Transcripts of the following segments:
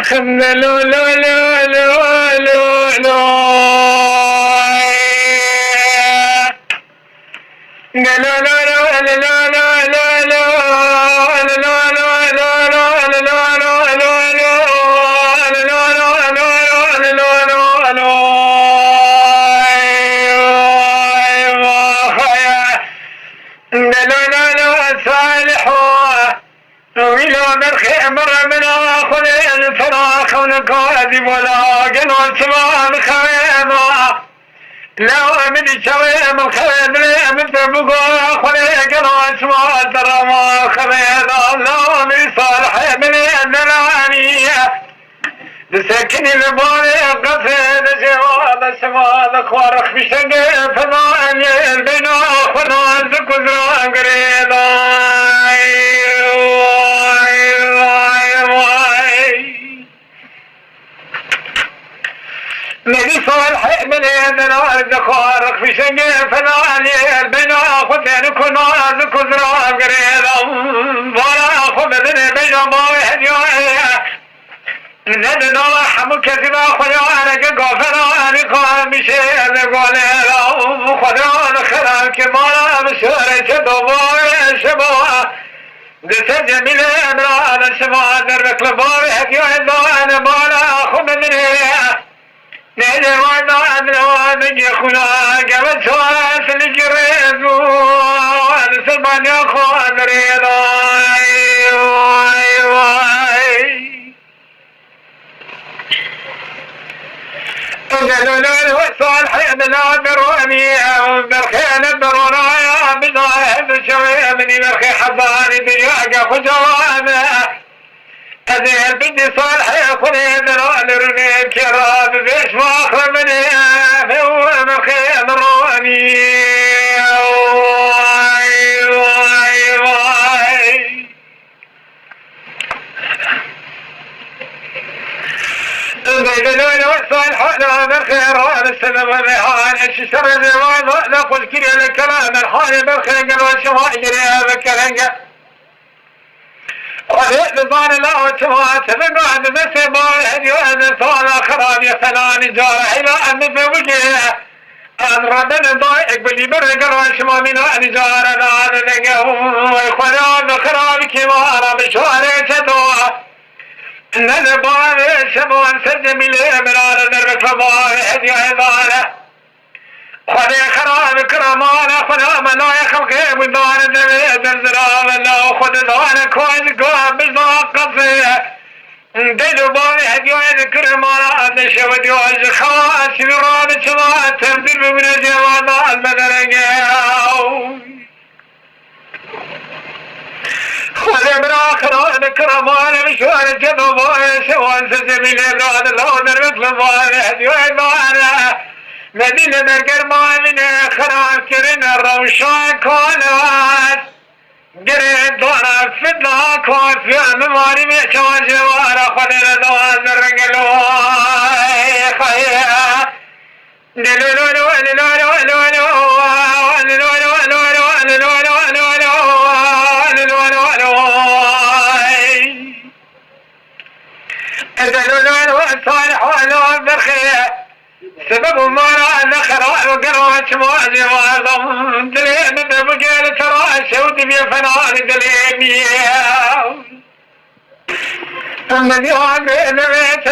خمنا لو لو لو لو لو لو مر من آخر الفراخ ونقاذب ولا قنوة سماء الخيمة لو من الشويم الخيم مثل بقوا خلي قنوة سماء الدرما خلينا لو من صالح من الدلانية لسكن الباري قصيد جوال السماء الأخوارخ بشنق فضاني البناء خنان ذكذران قريضا الذي صالح من يدنا الدخارق في شنق فضاني البناء خذين كنان ذكذران قريضا ولا أخذ من البناء باوحد يوحي ندنا حمك كذا خيانك قفنا قام بشيء نقول له خذان خلاك ما بشارك ضوء شباب قلت جميل امرأة السماء درك لبابي حكي انا ما لا اخذ منها نجي وانا ادري نجي خلاك قبل سواس الجريد والسلمان يا اخوان ريضاي صالح لا دروني برخي درونا بضاهب شوي مني برخي حضاني دياقة خجوانة أذير بدي صالح خلي دروني رني كراب بيش ما أخر مني هو برخي دروني صالح لا بالخير وهذا السبب الريحان الشجر الريوان نقول كل الكلام الحالي بالخير والشماء يجري بالكلام وهي نظام الله والسماء سبب بعد مثل ما يهدي وأن صال خراب يخلاني جارح إلى أن بوجهه أن ربنا ضايق باللي برق والشماء من أن جارنا هذا لقاه ويخلان خراب كما أرى بشواري سدوه نذ بار شبان سجم لي مرار درك فبار هدي عبارة خذي خراب كرمانة خذ منا يخلق ودار درزرام الله خذ دار كوين قام بالضاق قصية ديدو بار هدي كرمانة نشود يوز خواس نوران شما تبدل من الجواد المدرقة خذ من آخر كرمان مشوار جذب ويسوان سجمي لبراد الله دربك لبار هدي وعبارة مدينة برقر من خراب كرن الروشان كونات قريد دورا فدنا كون في المواري ميشوان جوارا خذ لدوان الرقلوان خيا نلولولو نلولولو صالح وانا برخي سبب ما رأى نخرا وقروا شموع جوالهم دليل بقيل ترى شود بيفنان دليل الذي عمل بيت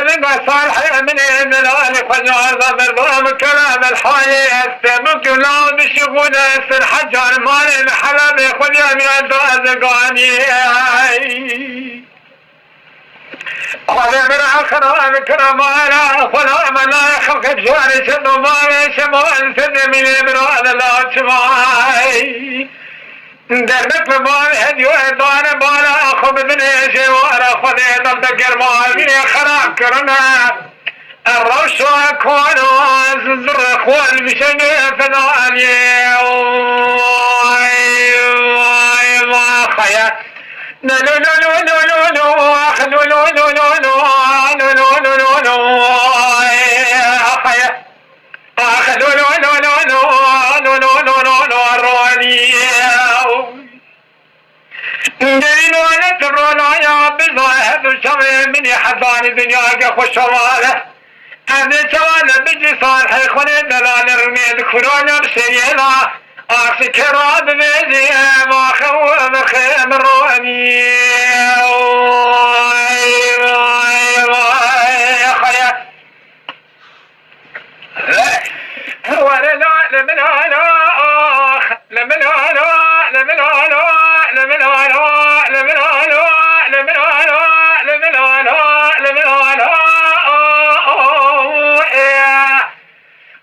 صالح من الملال فجعل بالضام كلام الحي يستبك له بشغول الحجر مال الحلب خذ من الدازقاني خذ من آخر كرمانا فلا ملا خلق جواري سنو مالي شمال سنمي لبراد الله شماي دربك بمال هديو ادوان بالا اخذ من جوارا خذ دبك المال من خراب كرنا الروش واكوان وزر اخوان بشنق فناني واي خيا لا لا لا لا لا لا لا لا لا لا لا لا لا لا لا من مني حضاني دنياك خوش واله أنا جوال بجي صالح خوني دلال رميد كورونا بسيلا أخي كراب بيزي ما خوف خيم روني ولا لا لمن هلا لمن هلا لمن هلا لمن هلا لمن هلا لمن هلا لمن هلا لمن هلا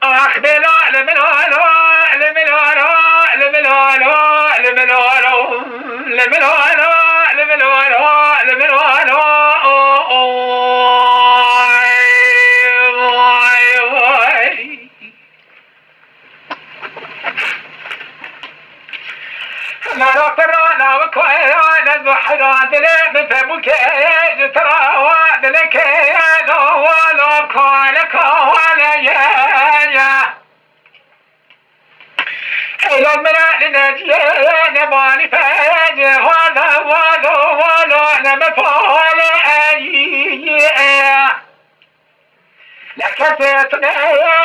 أخ بلا لمن هلا لمن هلا لمن هلا لمن هلا لمن هلا لمن هلا لمن هلا لا ترانا وكوانا البحران دلي بفبوكي تراوا دلكي ولا كوالك ولا يا إلى المنال نجي نبالي فاجي ولا نمفول أي لكتتني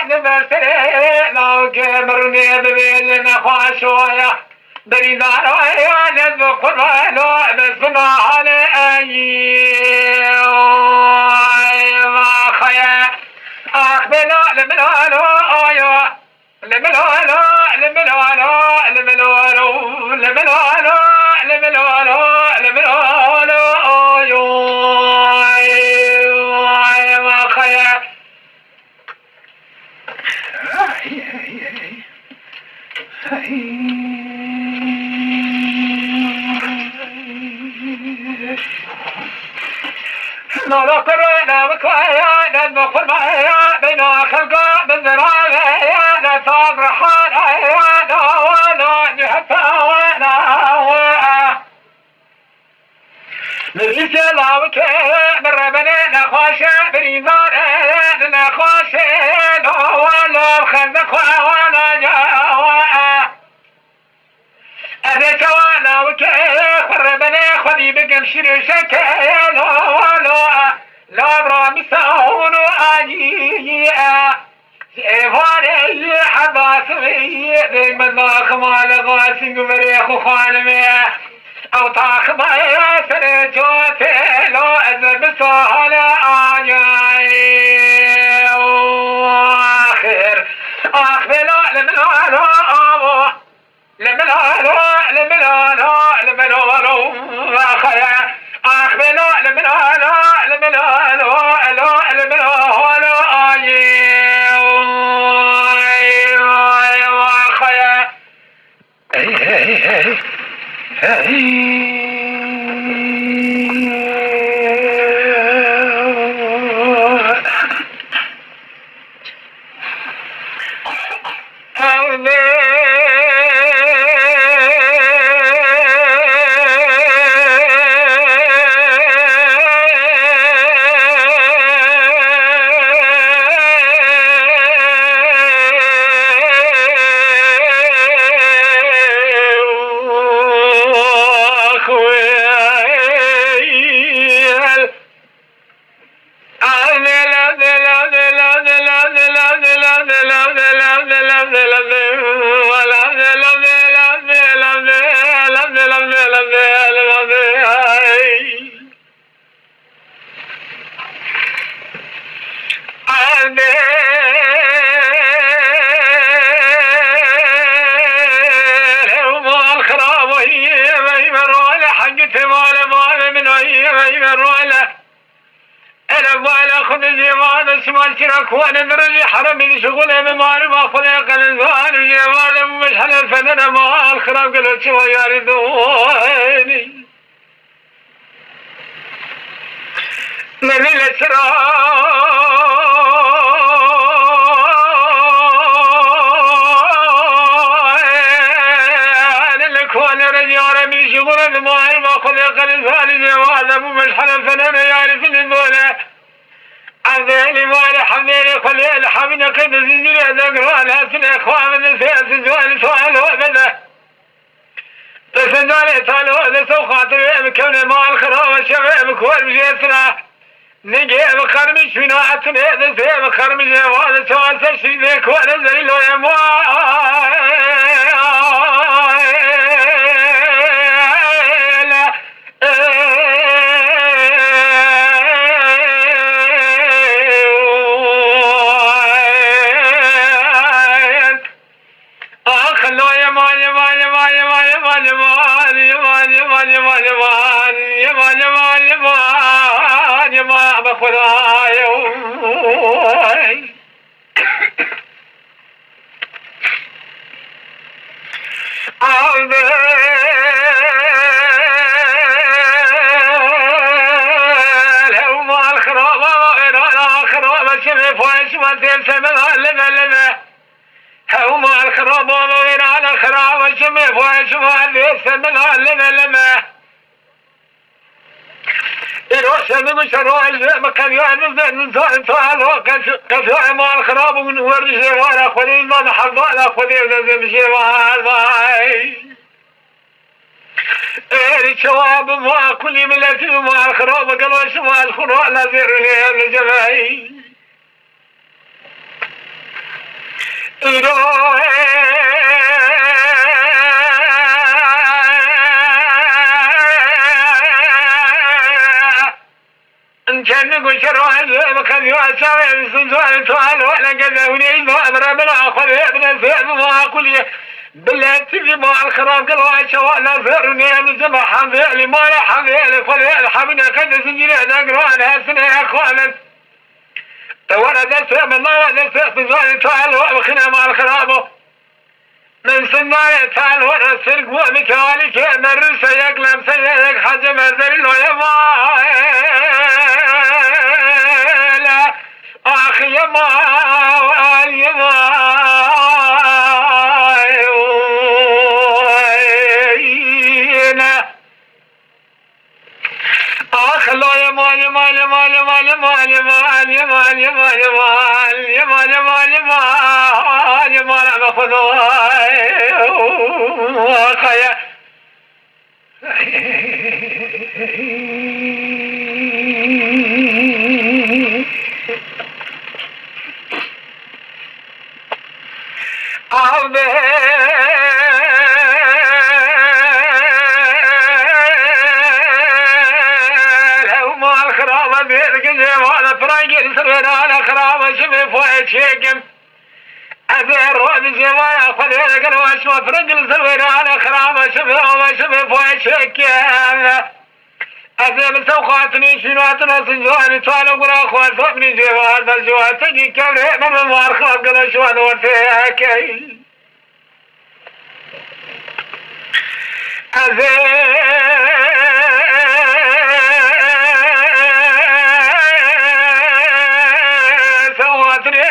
نمسري لو كمرني ببيل نخواشويا دري نارايا نذوق الوالو بسنا على أي ما خيا أخبنا لمنالو آيا لمنالو لمنالو لمنالو لمنالو لمنالو لمنالو آيا ما خيا نالا قرينا وكوايا ندخل معايا بين خلقا بالزراعية نتاق رحال عيانا وانا نحفا وانا نريد لاوكي بربنا نخواشا بريدار نخواشا وانا خلق وانا جاوا أنا كوانا وكي خربنا خذي بقمشير شكايا لا برامي ساون وآجي إفاري حباسي ذي مذاق مال غاسي قمريخ وخانمي أو تاخبا سرجوتي لو أزب سهل آجي آخر لا لمن لمنالا لمنالا لمنالا خيا أخبنا لمنالا لمنالا لا لمنالا خيا وانا نرجع حرمي شغله بمال ما خلق الانسان يا مش حلف انا ما الخراب قلت شو يردوني من الاسرار الكون رجال من شغله بمال ما خلق الانسان يا مش حلف انا يعرف الدوله عذالي مالي حميري خليل حميني قد زنجري ذكران هاتل إخوان من سياسي سؤال سؤال وبدا تسندالي طالو ذا سو خاطري مكوني مع الخراب الشباب كوال بجيسنا نجي بخرمش من عتن هذا زي بخرمش هذا سوى شيء ذيك وانا زي لو يا ما ما بخداي وما الخراب وما الخراب شمي فوش ما تنسى لما وما الخراب وما الخراب شمي فوش ما تنسى لما الوحشة مش الروح مكان يعني نزال كسوع مع الخراب من ورد شوارع خليل ما نحب على خليل لازم شوارع الشواب مع كل ملتي مع الخراب قالوا شمع الخراء نذير لجماعي كان يقول شروع مكان يواسع سنزوان توال ولا كذا ونعيد وأمر بلا أخذ ابن الفئب ما كل بالله تجي مع الخراب قالوا شواء نظرني أنا زما حمي ما لا حمي فلي الحمي قد سنجري نقرأ أنا سنة أخوانا وانا دست من الله دست سنزوان توال وخنا مع الخراب من سنة تعال ورا سرق ومكالي كان الرسا يقلم سيدك حجم الزلو يما لا أخي يما يما أخ الله يما يما يما يما يما يما يما يما يما يما يما يما لا بخذوا خيا وانا فرنجل سرنا على خراب شمي فوق شيكم أثير وادي جماعة خلينا قالوا أشوف فرنجل سرنا على خراب شمي فوق شيكم أثير سوقاتني شنواتنا سنجواني طالب قرا أخوان صبني جوال بالجوال تجي كبري من المار خلاب قالوا شو أنا ورتيكي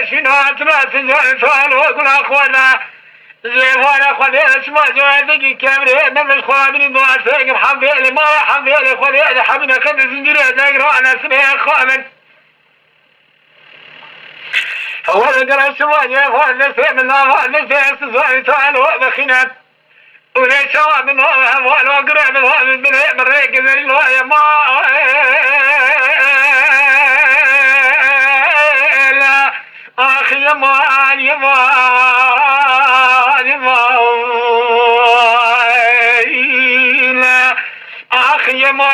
شنواتنا سنجواني طالب قرا أخوانا زيفانا خذي اسمع جوادك كامري من الخوابين دواسك محمد لي ما حمد لي خذي حمنا كد زنجري نقرا انا سنه خامن اول قرا سمع جواد في من الله نفس زوي تعال وبخنا وليس من هو وقرا من هو من بريق من يا ما لا اخي يا ما يما يما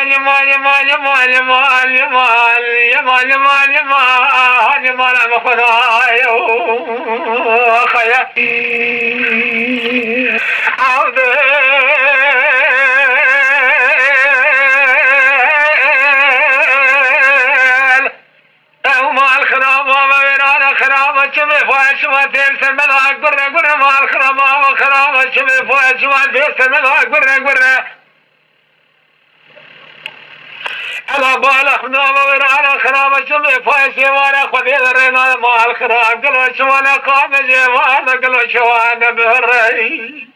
يما يما يما يما يما يما يما يما لا مخداي خيا عود وما الخراب وما ورانا خراب شمي فواش ما تنسى من أكبر أكبر ما الخراب وما خراب شمي فواش ما تنسى من أكبر أكبر أنا بالخ نوما ورانا خراب شمي فواش وانا خذي الرنا ما الخراب قالوا شوانا قام جوانا قالوا شوانا بهري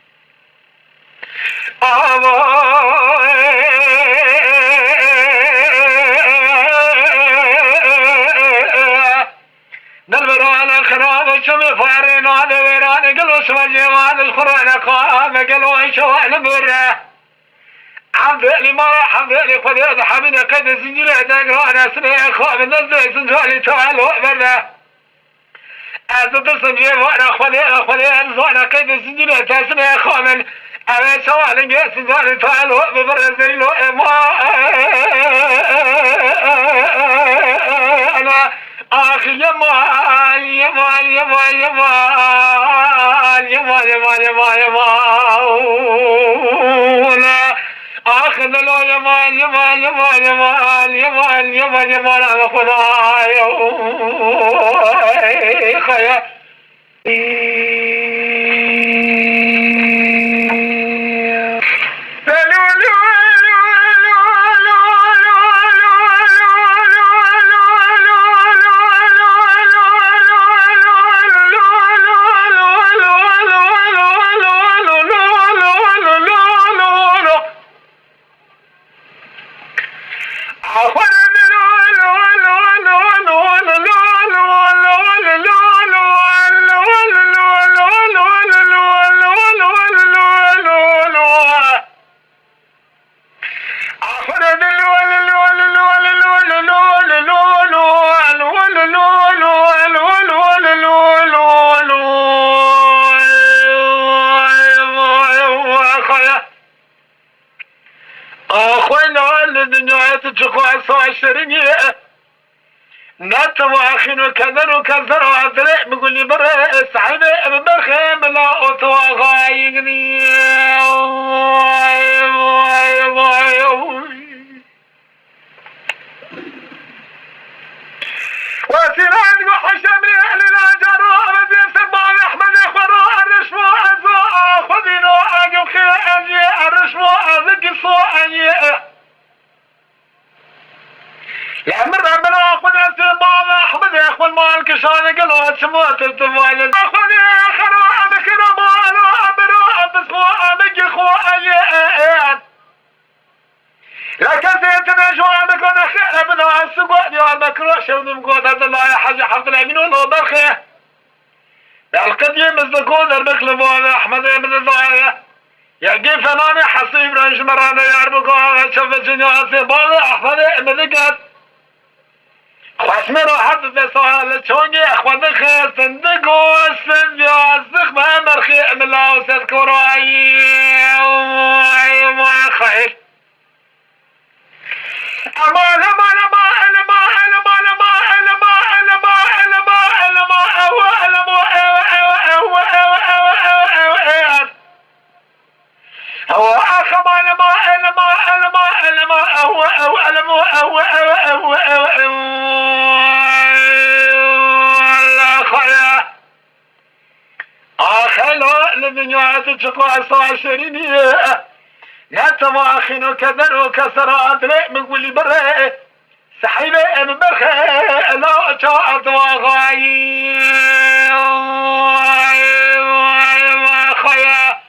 نلبران خراب شمي فارين على ويران قالوا سوى جوان القرآن قام قالوا شوان بره حمد لي ما حمد لي خذ حمد قد زنجر دقر انا سنه خاف نزل سنجالي تعال وبنا ازد سنجر وانا خذ انا قد زنجر تسنه خاف انا سوال جالس سنجالي تعال وبرزل ما انا اخي يمان يمان يمان يمان يمان يمان يمان يمان آخذ له يمان يمان يمان يمان يمان يمان يمان على خداي خيا نتواخن وكذر وكذر وعذرق بقول لي برا سعيدة ببرخة ملا أتواغايقني وسيران وحشمني أهل الأجر وأبدي سبع أحمد إخوة الرشوة أزوء خذينو أجب خير أني الرشوة أذكي صوء أني لأمر ربنا أخذ بعض أحمد أخوة المال كشان قلوا سموات التوالي أخذ آخر أبكر مال أبرو أبسخو أبك إخوة أيان لكن سيتنا شو أبك ونخي أبنا السقوط يا أبك روشة ونمقوط هذا الله يا حاج حفظ الأمين والله برخي بالقديم الزكون أربك لبوان أحمد أبن الله يجي فناني حصيب رنش مرانا يعربكو شفتني عصي بعض أحمد أبن قد خشمي راحت بسؤال شوني اخوان خير صندق والسندي والزخ ما مرخي املا وسذكروا اي ما خير امان امان امان امان امان امان امان امان امان امان هو اخ امان امان امان امان امان هو الدنيا تشقى عشرينية نتواخن وكذر وكسر أدري من كل برة سحيبة من برخة لا أشاء واغاي خيا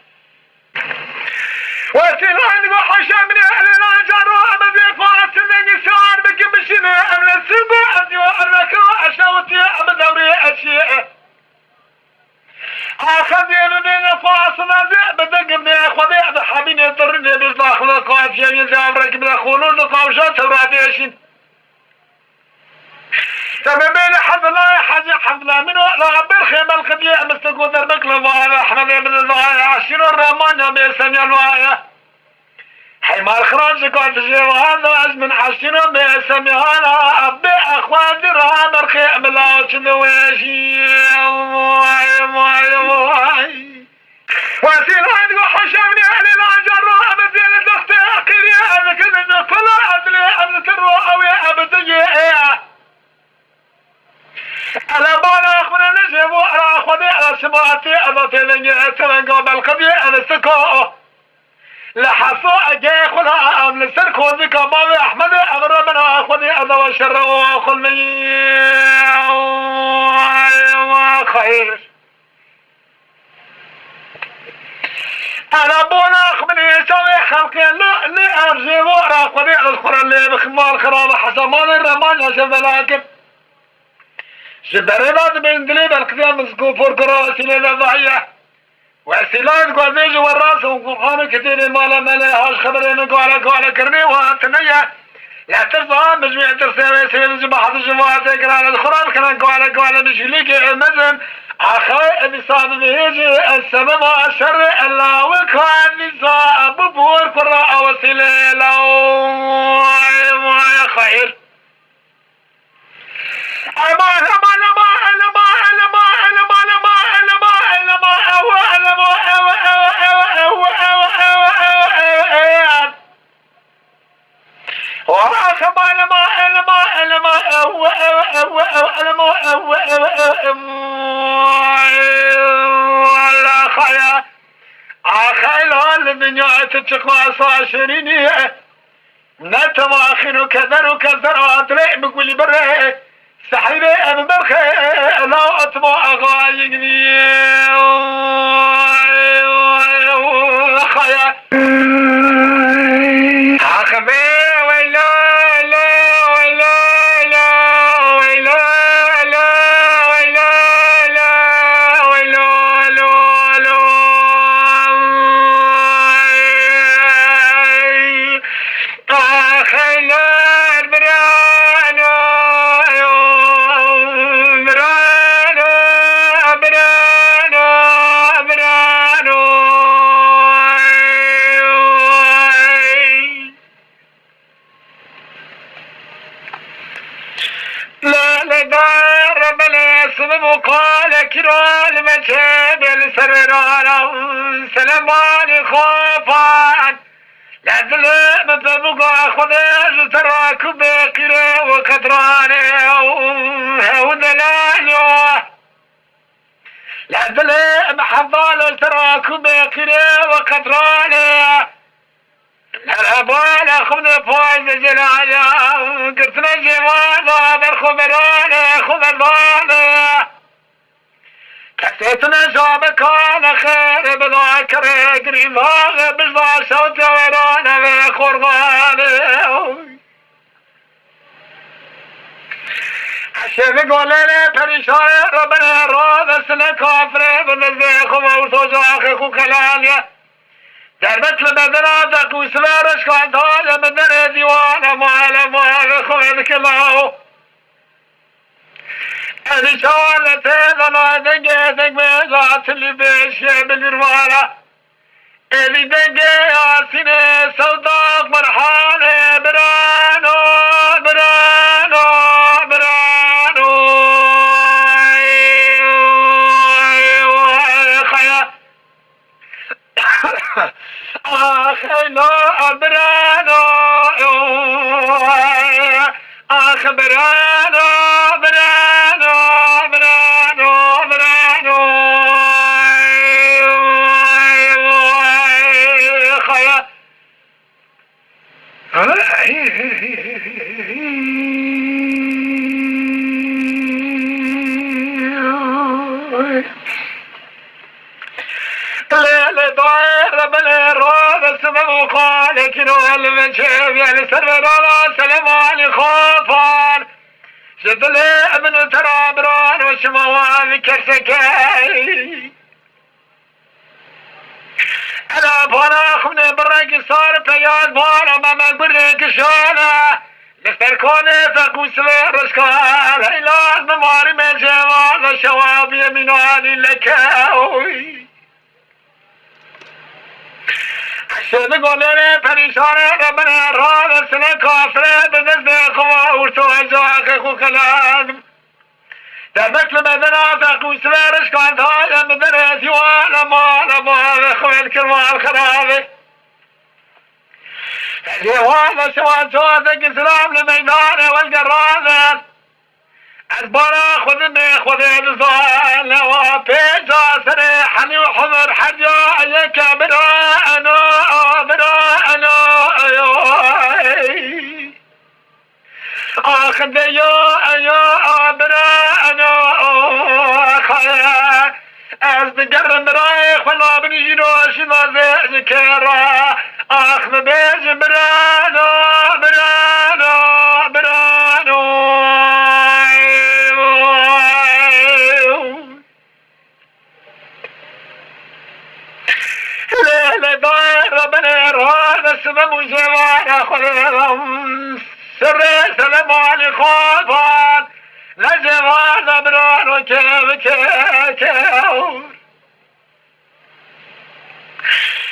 وسيلان وحشمني أهل الأجر وأبدي فاتني سعر بكبشني أمن السبع أدي وأرنك وأشاوتي أبد دوري أشياء أخذ يلوني فاصلة بدقني أخذ حبيني يضرني بيطلع خذ قاعد يمين زعم ركب الخلول لقاوشات وراديشين تمامين حد الله حاجة حد الله منه لا برخي بالخدية مستقود دربك لوايا أحمد بن الوايا عشير الرحمن بيسمي الوايا حمار خراج قاعد جيوان من عشير بيسمي هلا أبي أخوان درها برخي بلا شنويشي وسيلان وحشمني على الأجر أبدي الدخت أخيري أنا كذا فلا أدري أن تروح أوي أبدي أنا بالا أخونا نجيب وأنا أخواني على سماعتي أنا تلني أتلن قبل قدي أنا سكو لحصو أجي خلا أم لسركو ذيك بابي أحمد أغرب أنا أخواني أنا وشر وأخلني خير أنا بونا أخبني سوي خلقي اللي أرجي وأنا أخواني على الخرى اللي بخمار خرابة حسمان الرمان أشوف لكن شبرينات من دليل القدام مسكوفور كراسي للضعية وسيلات قوزيج والراس وقرآن كثير مالا مالا هاش خبرين قوالا كرني واتنيا لا ترضى مجموعة ترسيوي سيد بعض الجماعات يقرأ القرآن كان قوالا بشكليك مزن أخي بصاد بيجي السبب والشر الله وكان نساء ببور قراء وسيلة لو خير الدنيا تتشقى صاشرينيه نتواخر كذر وكذر أطلع بكل بره سحيبي أبو برخي لا أطبع غايقني خيا أخبي ويلا لا ويلا لا ويلا لا ويلا لا ويلا لا أخيلان برانا برانا برانا برانا لا لدار بلا سبب قال كرال مجاب السرران سلمان خوفان لا تلم تبقى خذ تراك بقرة وكدرانة ودلالو لا تلم حضال تراك بقرة وكدرانة لا أبال خذ فايز جلالا قرتنا جوالا بالخبرانة خذ الضالة كتتنا جابك على خير بذاكر قريبا بجضا صوت ورانا في خرغاني عشان يقول لي بريشان ربنا راض سنة كافرة بالنزيخ وموتو جاخي كلانيا دربت لبدناتك وسلارش كانت هذا من در ديوانا معلم خويدك الله هذه شغلة أنا دقيتك بذات اللي بيشي بالروانا اللي دقي سنة سوداء مرحانة برانو برانو برانو خيا خيلا برانو برانو برانو برانو برانو خيا لا داير بالراد السبب خالك نوال المنشب يعني سرنا سلام علي خوفان شدلي ابن ترابران وشموان كرسكي انا فانا خمني برق صار بيان فانا ما مقبرك شانا لستركوني تقو سوير رشكال هيلان مماري من جوال شواب يميناني لكاوي عشان قولي بريشاني ربنا راد سنة كافرة بنزل خوا ورتو عزاقك وكلام دمك لبدناتك وسويرش كانت هاي مدرس يوانا ما خوين كرمال خرابي يوانا سوان صوتك اسلام لميداني والقرانة أكبر خذ الزال وبيجا سريحني وحضر حجا عليك براءنا آخذ يا براءنا خيا أصدقر برايخ ولا بنجي روش ما ذكرى آخذ بيج براءنا البابان لجوان بران وكيكيكيور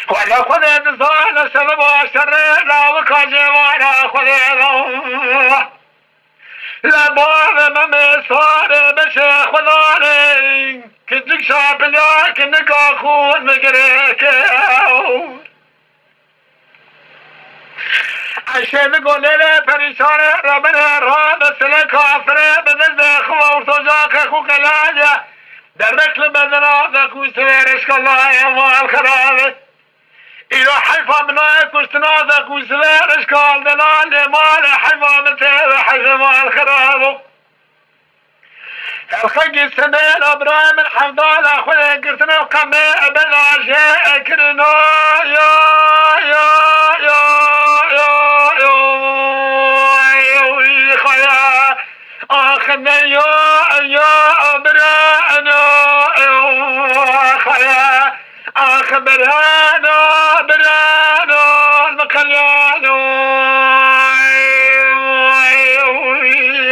ولا خذت صالة سلبا شرنا وكجوانا خذينا لباب ممسار بشيخ وضالي كدك شابليا كنك أخون مقريكيور عشان قول لي فريشان ربنا راد سلك عفرة بدل خوف وتجاك أخوك لاجا درك لبدنا ذاك وسيرش كلا يا مال خراب إذا حيفا مناك وستنا ذاك وسيرش كال دلال مال حيفا متى حيفا مال خراب الخج السبيل أبراهيم الحمدان أخوي قرتنا وقمي بلا شيء كرنا يا يا يا آخنا يا برانا خيا أخبرانا برانا المكليان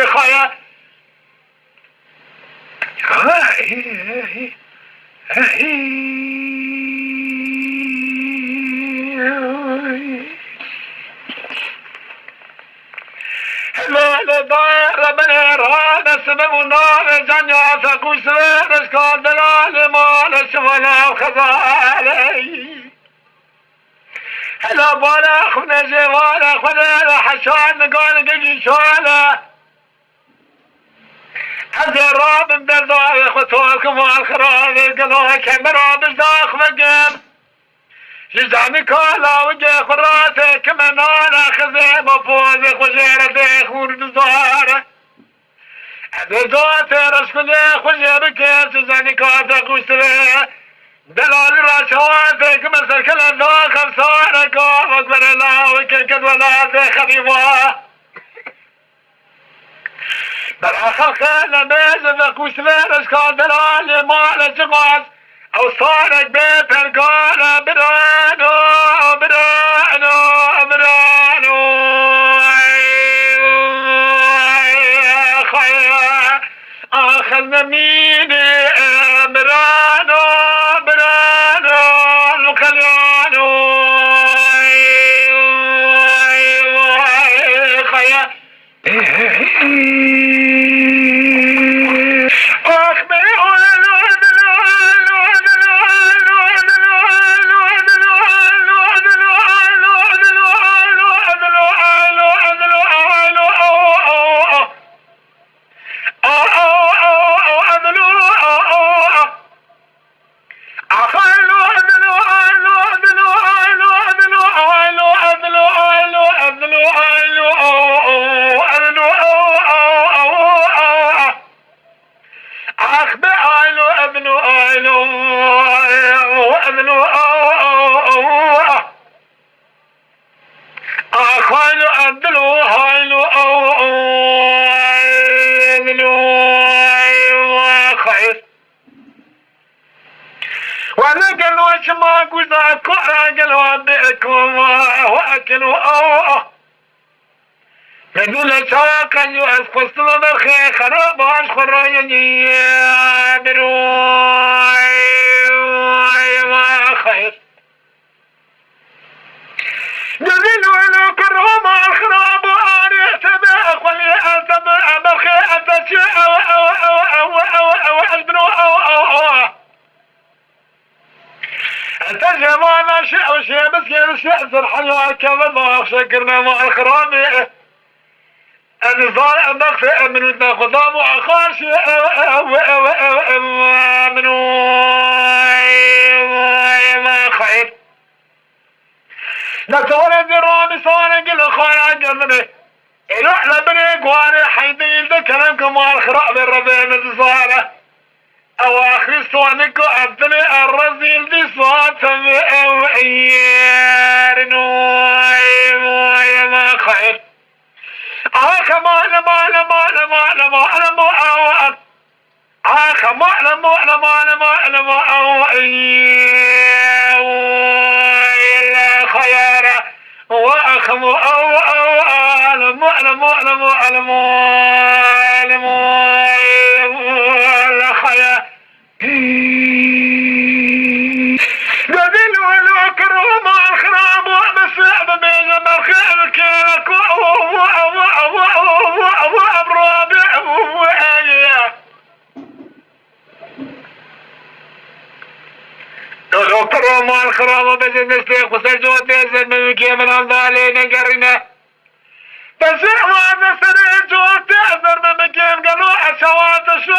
خيا لا دار بني رانا سبب نار جنيا سكوس رسكال دلال مال سولا خذالي هلا بالا خنا جوالا خنا حشان قال قجي شوالا هذا راب من دار خطوكم والخراب قالوا كاميرا بزاخ مقام جزعني كالا وجه خراتك من انا خزيم وفوزي خجيرتي خورد زهارة بزوتي رسكلي خجيرك جزعني كاتك وسري دلال راشواتك مسر كل الداخل صارك واكبر الله وكن ولاتي خريفة براخل خيل بيزنك وسري رسكال دلال مال جغاز أو صارك بيت القالة برانو برانو برانو خيا أخذنا ميني برانو برانو الخليانو خيا وانا قالوا شما قوزا كورا قالوا بيكم واكلوا يقول شاقا يؤسقس لبرخي خراب اشخر بروي ما خير جزيل ولو كرهم الخراب آري سبع خلي أسبع برخي أسشي أو انت جمعنا شيء وشيء بس كان شيء زرحنا كمان ما شكرنا مع الخرامي النظام مخفي من النقضام وأخار شيء منو ما خير نتورى درامي صار قل خير قلبي يروح لبني قواري حيدين ذكرنكم مع الخراب الربيع من صاره أواخر صوانك أبدلي الرزيل دي صوت مئوئير نوي ما خير خير وأخم أو ألم الخراب بزن نستيق وسجوت يزن من كي من علينا قرنا بس ما نسري جوت تأثر من كي قالوا أشوات شو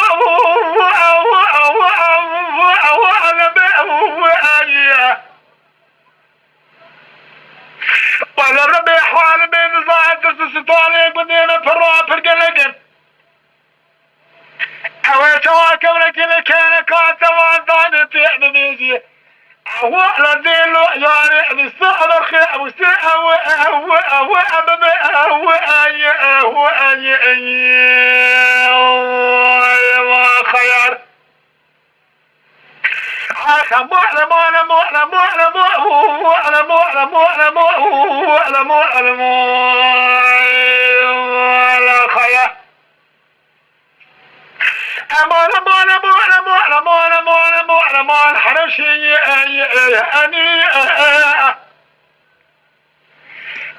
ولا ربي حوالي بين ضاعت ستالي قدينا في الرعب في القلقن أوي شواك ولكن كان كاتبا ضانتي بميزي أولا ديلو يعني الصعب خير خيار امان حرشي اني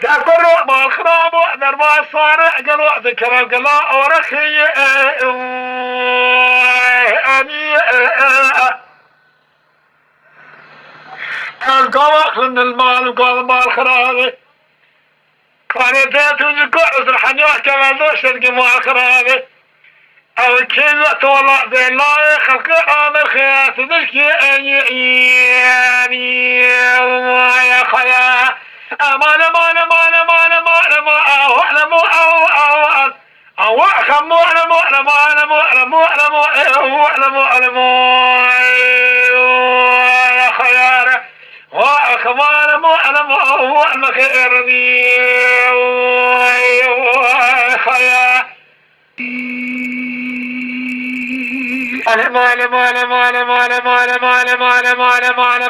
ذكر ما الخراب وحذر ما صارع قالوا ذكر القلاء ورخي اني القواخ من المال وقال مال خرابي كان ذاته يقعد الحنيوح كمان ذو شرق مال خرابي او كذا طلع بين لا خلق عامر خيات ذكي يا خيا امان امان امان امان امان امان او خمو اعلم يا خيار واخبار معلم هو المخيرني يا خيا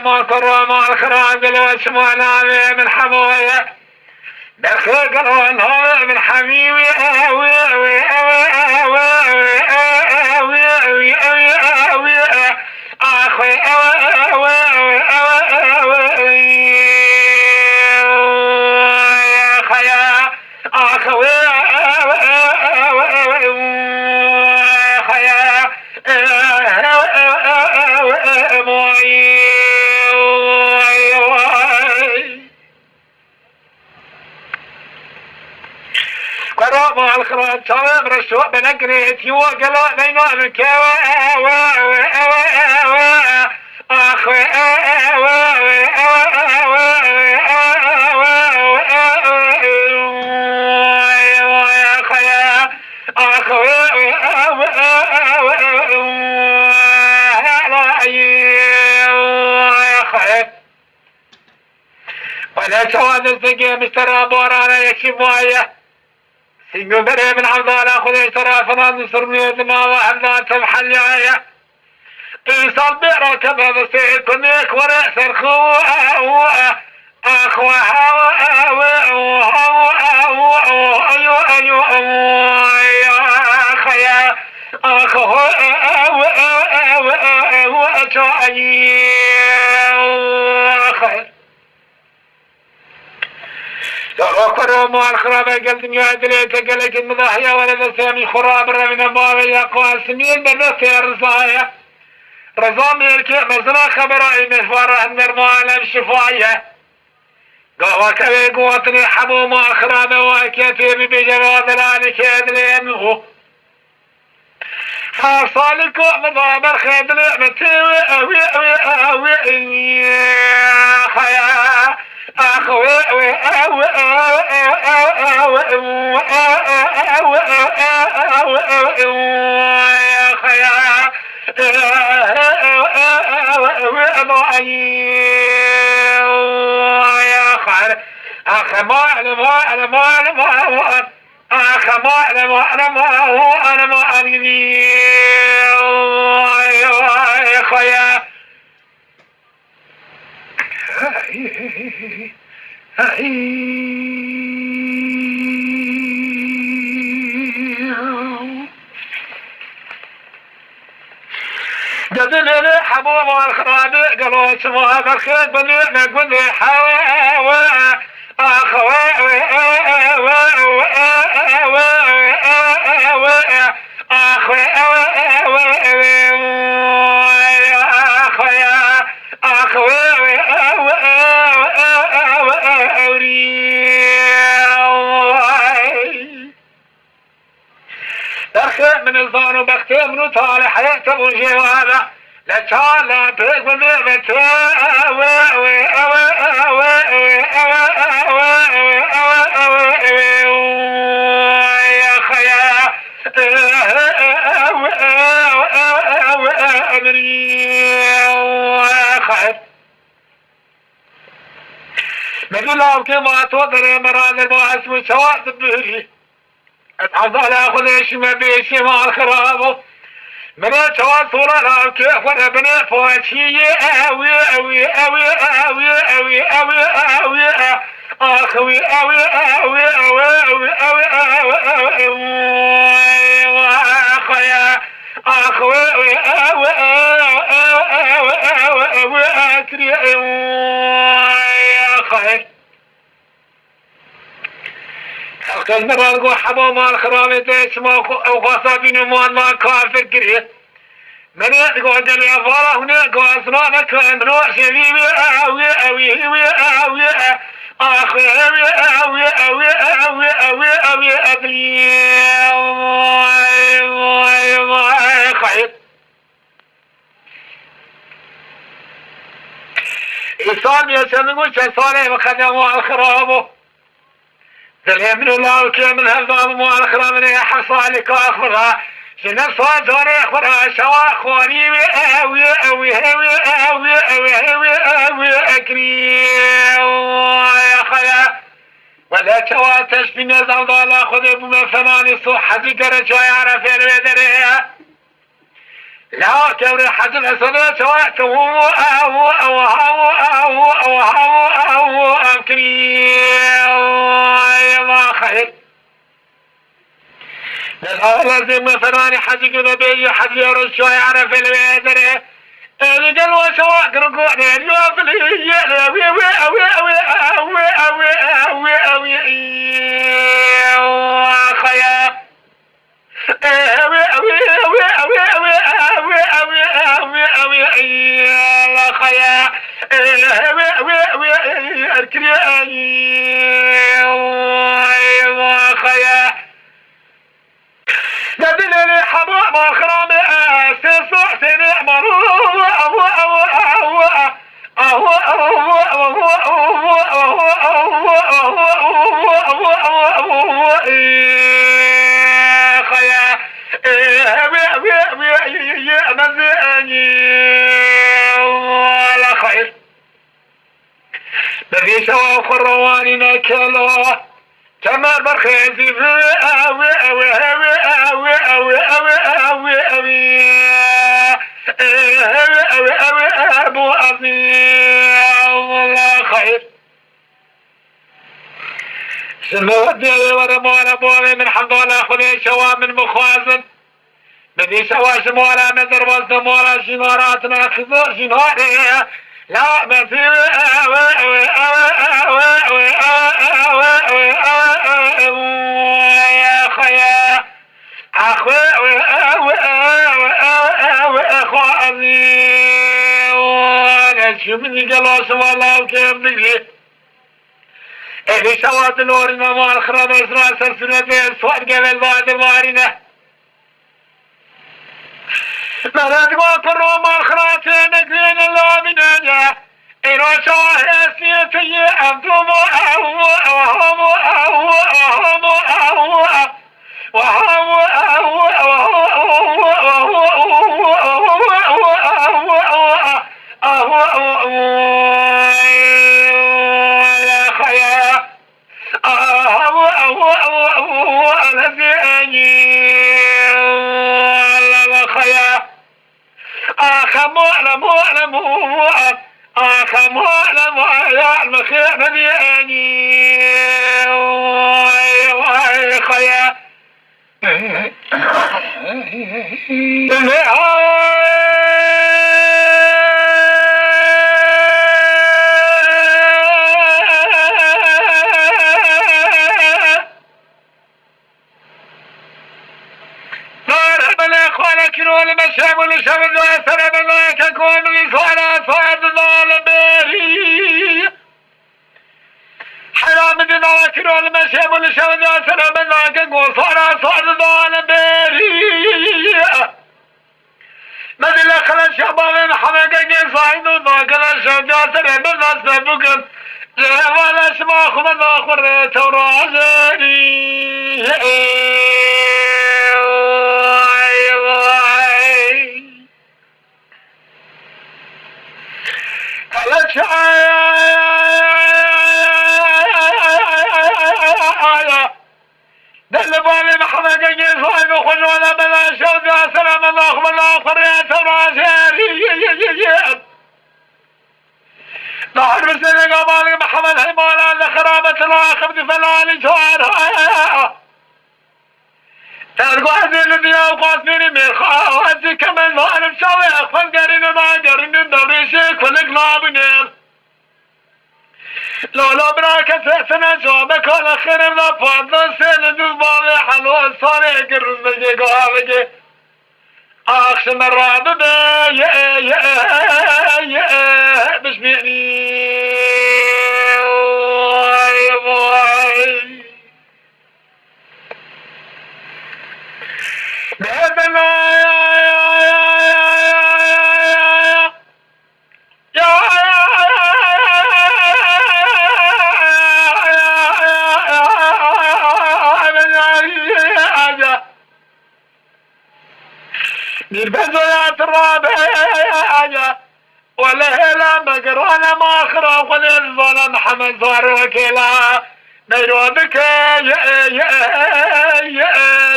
ما كروا ما الخراب الوش ما نامي من حموية بخيق الوان من حبيبي اخوي يا خيا اخوي قرأ مع الخراج شرم رشوق بنقريت يوقلا نينا الكوا أخوي ولا سواد الزقي مستر بورانا يكشف معي سيقول بري من عبد الله خذي شرافنا نصر ميدنا وحنا تمحل يايا إيصال بئرة كما بسيء كنيك ورأس الخوة أخوة أخوة وقروا مع الخراب قلت يا دليت قلت المضاحية ولد سامي خراب من الماوي يا قاسمين بالنسي الرزايا رزامي الكي مزنا خبرائي مفارة النرمال الشفاية قهوة كبير قوتني حبو مع الخراب وكيتي بجواد الآن كيدلينه حاصالكو مضامر خيدلي متيوي أوي خيا أخوي يا خيا يا خير أخ ما أعلم أخ ما أعلم ما أدري يا خيا جدلني حبوب الخرابي قالوا اسمها بالخير بني نقول حوا اخوي اخوي درخ من الظان وبختي من طالع حياة ابو جواله لا شالا بيك من يا خيا مجلوب كما تودر مراد الباعث وشواد الدهري اتعرض على خذيش ما بيشي مع الخرابو من شواد صورة راب كيف وانا بني فوشي اوي اوي اوي اوي اوي اوي اوي اخوي اوي اوي اوي اوي اوي اوي اوي اخويا اخوي اوي اوي اوي اوي اوي اكري يا اخوي خلق مرالقو حبو مال خرامي تسمو او غصابين موان ما كافر كريه من يدقو جلي افاره هناك اسنانك امروع شبيبي اوي اوي اوي اوي اخوي اوي اوي اوي اوي اوي اوي ابلي خير إنسان يسمى صالح وخدمه على الخرابه دلهم من الله وكامل هالضام مو على الخرابه يا حصالك اخبرها شنف صاد زوري اخبرها شوا خواني اوي اوي اوي اوي اوي اوي اوي اكري يا خيا ولا شوا تشبي نظام ضالا خذ ابو فناني صح ذكر شوي يعرف الودريه لا كوري حد الحسنات سواء هو أو أو أو أو أو أو أو أمكني ما خير لازم مثلا حد كذا بيجي حد يرش شوي يعرف الوادر اللي جلوا سواء كركون اليوم اللي أوي أوي أوي أوي أوي أوي أوي أوي خير أوي أوي أوي أوي أوي أوي أوي أوي أوي يا خيا أوي أوي أوي أركني يا خيا نبيني حبوب ما خرامي سيسوع سنع مرور أهو أهو أهو أهو أهو أهو أهو أهو أهو خيا يا مزاني ولا خير بذي سوا خرواني نكلا كما برخيزي في اوي اوي اوي اوي اوي اوي اوي اوي اوي اوي ابو ابي ولا خير سنودي ورا مولا بوي من حمد الله خذي شوا من مخازن بدي سوا شمولا من دربز مولا شناراتنا خذو شناري لا ما في يا خيا اخوي اخواني وانا شو مني جلوس والله وكيف نجي اللي سوات نورنا مع الخراب اسرار سلسلتين صوت قبل بعد مارنا مرد وطر مع الخراتين نقلين الله من اجا إلو شاهسيتي أبدو يا المخير ملياني يا خيا كيلو المشهب والشهب السلام الله ككون لصالة صعد الظالمين حرام دينا كيلو المشهب والشهب السلام الله ككون صالة صعد الظالمين قرية وراسي نهر بسنة قبالي محمد هيمالا لخرابة الواقف فلاني جوارها تلقوا هذه الدنيا وقاسميني من خواتي كمان ظالم شويق فالقرين ما قرين الدوريشي كل قلابني لولا براك سنة جوابك على خير من فضل سنة دزبالي حلوة صاري قرز بجي قوابجي آخش مرة ببي بشبيني بإذن الله نربزو يا ترابي ولا هلا مقرانا ماخرة ولا الظلم محمد صار وكلا ميرودك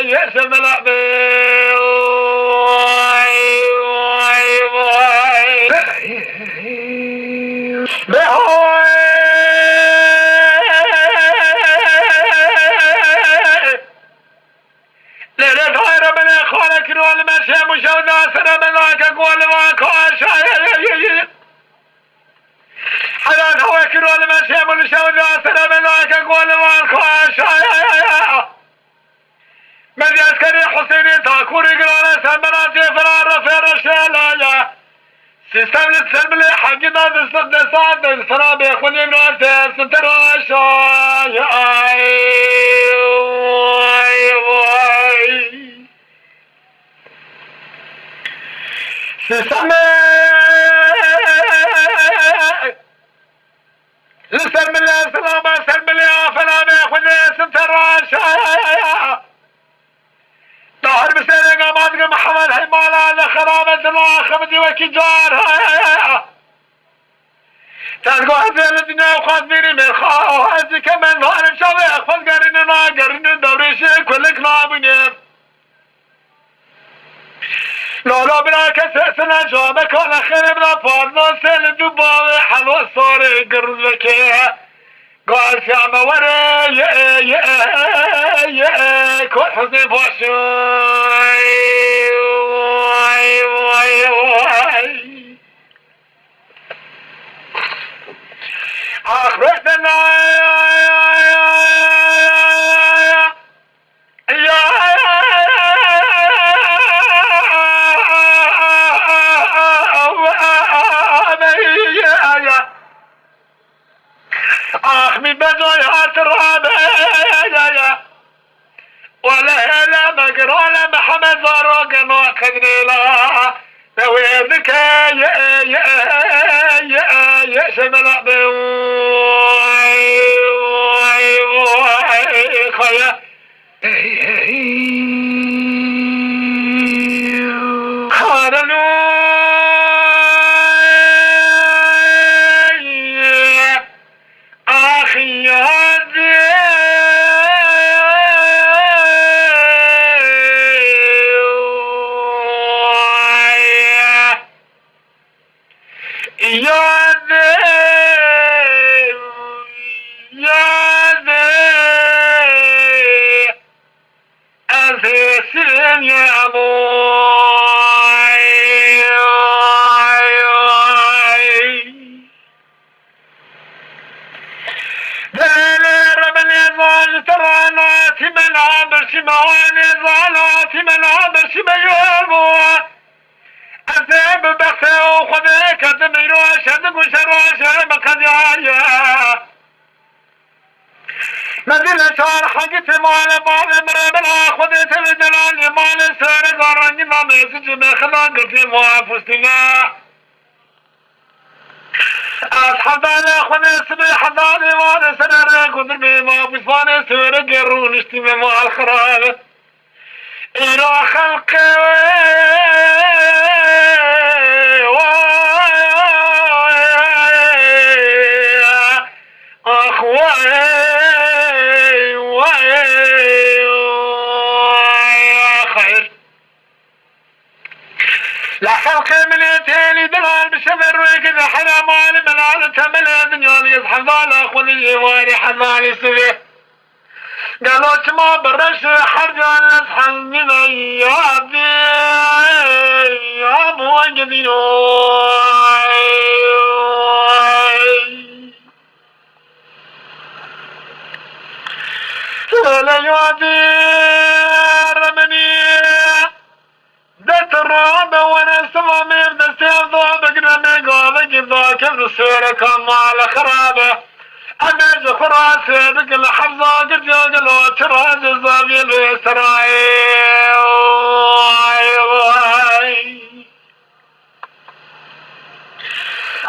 يا سملا كنول مشي مشو ناصر بلاك قول واكاش حيان هو كنول مشي مشو ناصر بلاك قول واكاش من يذكري حسيني تاكوري قرانا سمراتي فرار رفير الشيلايا سيستم لتسلم لي حقي ضد الصد صاد سرابي خوني منوتي ستراشا لسلم الله سلامة سلم الله فلاني خذي ستراشا نهر بسيري قاماتك محمد هيمالا لخرابة الله خبدي وكجار تلقوا هذه الدنيا وخاطبيني من خواتي كمان ظالم شويق فالقرين قرين الدوريشي كل كلابني لولا براك سنة جوابك على خير بلا فاضل سيل دباوي حلوة صاري قرز بكيها قال في عم ورا كل حزن فاشوي أخبرتنا من بدوي التراب ولا هلا مقرانا محمد زاروق نوكدني لا نويدك يا شمل خويا شمعاني ظلاتي من عبر شميومو أذيب بخسي وخذيك الدميرو شدق وشروش مقديايا نزل شعر حقتي مال مرملا خذيت الجلال مال سير زارني ناميسي مخلان قلتي موافستنا أصحابنا خذي سبي حضاني وانا سنر قدرني ما بصاني سير قرون اشتمي مع الخراب إلى خلقي لخلق مليتين دلال بشفر وكذا حرمان ملال تمل الدنيا يصحب على خذي واري حضاني سبيه قالوا ما برش حرجان نسحل من ايادي يا ابو جدينو لا يوادي رمني دت الرعب وانا سمامي بدستي ضابك رمي قاضي قضاك السيرة كان على خرابه أنا زخرا سيدك الحفظة قد يقلو تراز الزابي الوسرائي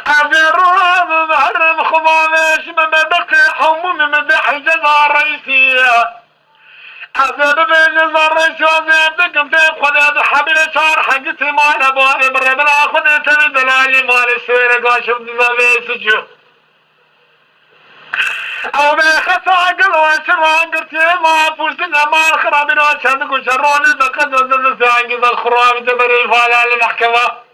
أبي الرعب محرم خمامش مبدقي حمومي مدح جزا رئيسية أبي بجزا الرئيسي وزيدك في خداد حبيل شار حقتي مال أبواني بربنا خدي تبي دلالي مال السيرة قاشم دزابي سجو أو بخسا قلوا شران قرتي ما فوزنا ما الخرابين وشهدك وشروني بقد وزد ساقذ الخراب دبري فالا للمحكمة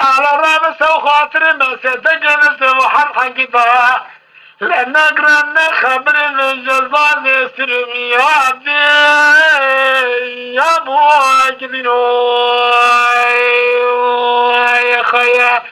على الرابس وخاطري ما سيدك نسلم حقيقة لأن أقرأنا خبري من جزان السلميات يا أبو أجلينو يا خيا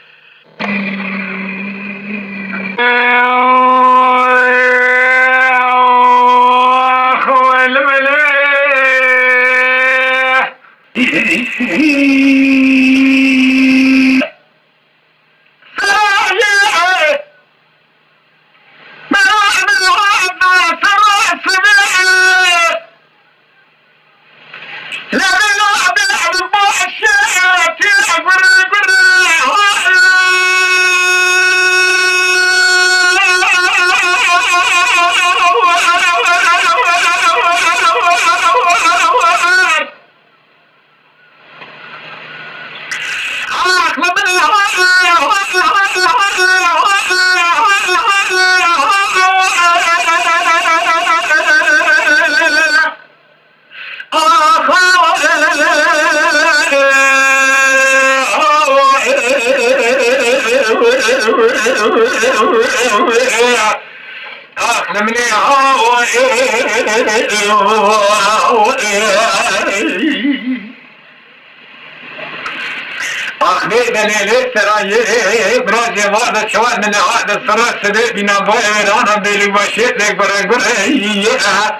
برازي وارد شوال من هذا الصراط سبب بنا بويرانا بيلي وشيت لك برا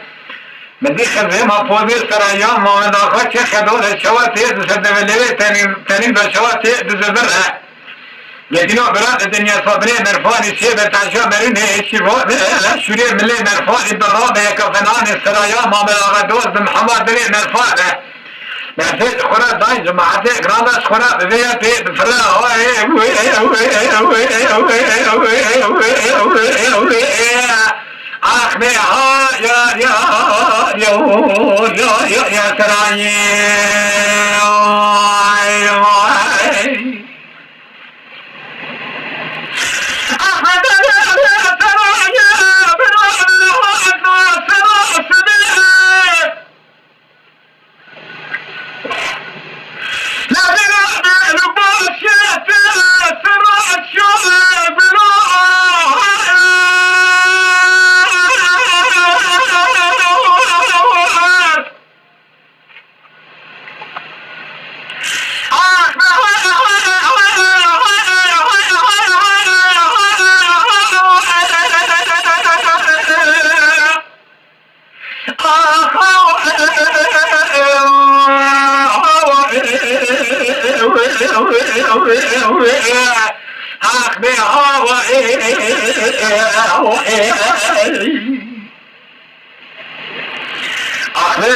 بدي خذ ما فوزي سرايا ما داخل شيء خدول الشوال تيز سدبلي تاني بشوال تيز زبرها يدينو براد الدنيا صبري مرفاني شيء بتعشى مريني شيء لا شوري ملي مرفاني بالرابع يكفنان السرايا ما بلاغدوز محمد بلي مرفانه نفس خورا داين جماعتي غرانداش خورا بياتي بفلا اخني ها يا تراي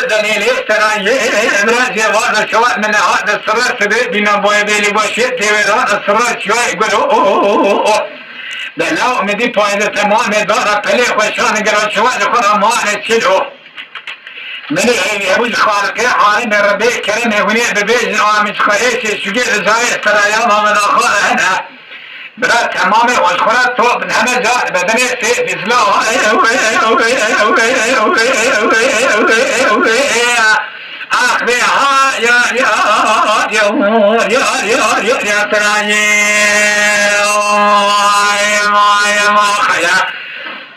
دليل ترى امراض هذا شوال من هذا الصراط سبب بنا بويبيلي وشيت هذا الصراط شوي يقول لو مدي فايدة تمام دارا بلي خوشان قرا شوال خورا ما نشلو من يبوج خالقي حالي من ربي كريم هوني ببيج مش خايش شجيع زايد ترى يا ما من اخر انا برات تمامي والخرات طوب من همه جاء بدني في بسلاه اخبيها يا يا تراجي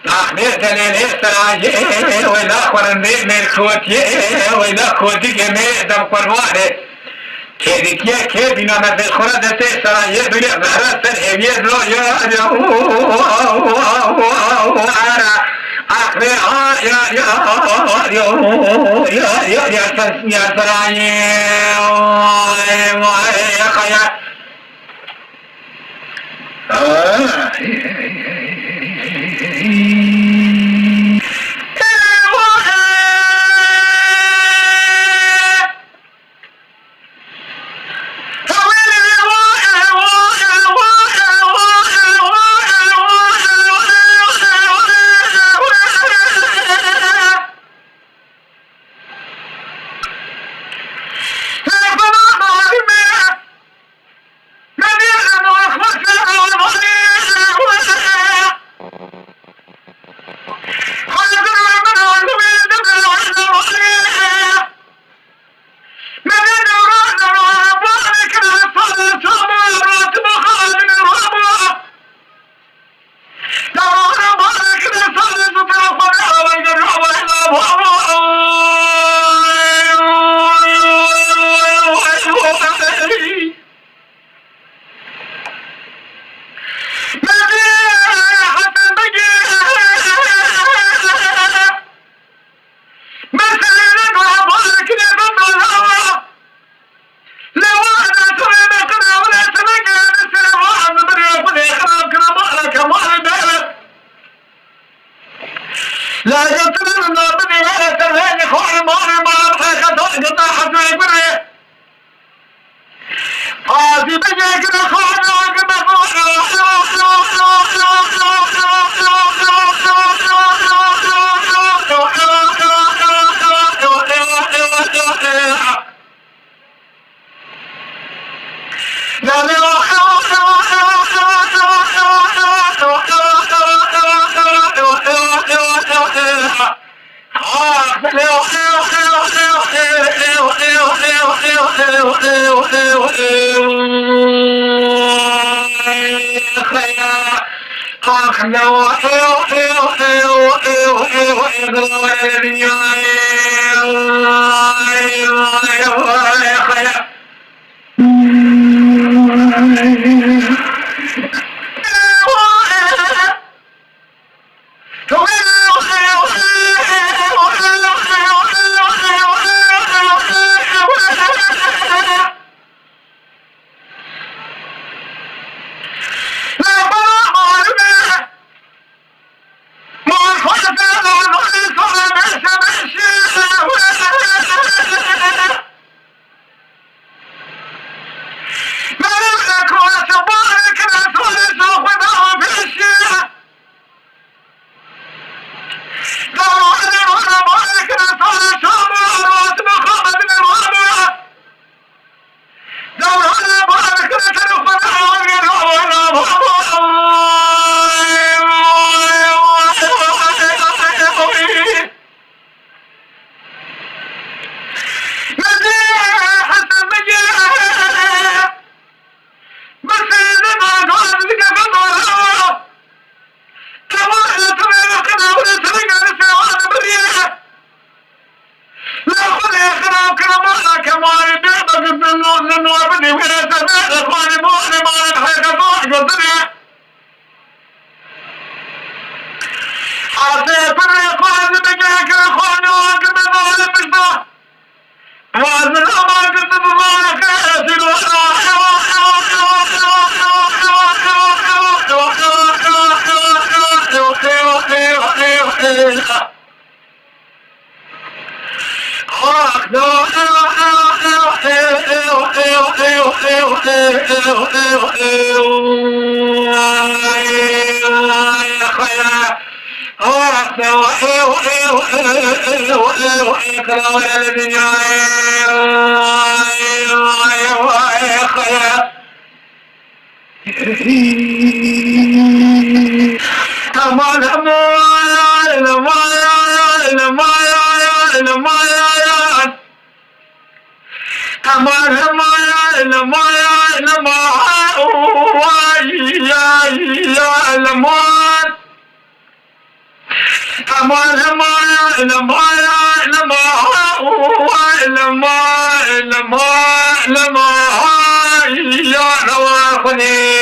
أخنيتني ليستراجي وإذا أخبرني من كوتي وإذا كوتي كمي دم قرماني كذي كذي نما في الخرد تستراجي بلي بحرس الحبيب لو يا تراجي يا خيا لا يطلب النابني ولا تنهي خوي موري ما أبحي خطوء قطاع حسوي بري قاسي بجيك نخوي وقم أمان هما لما يا لمان أمان هما لما يا نواخني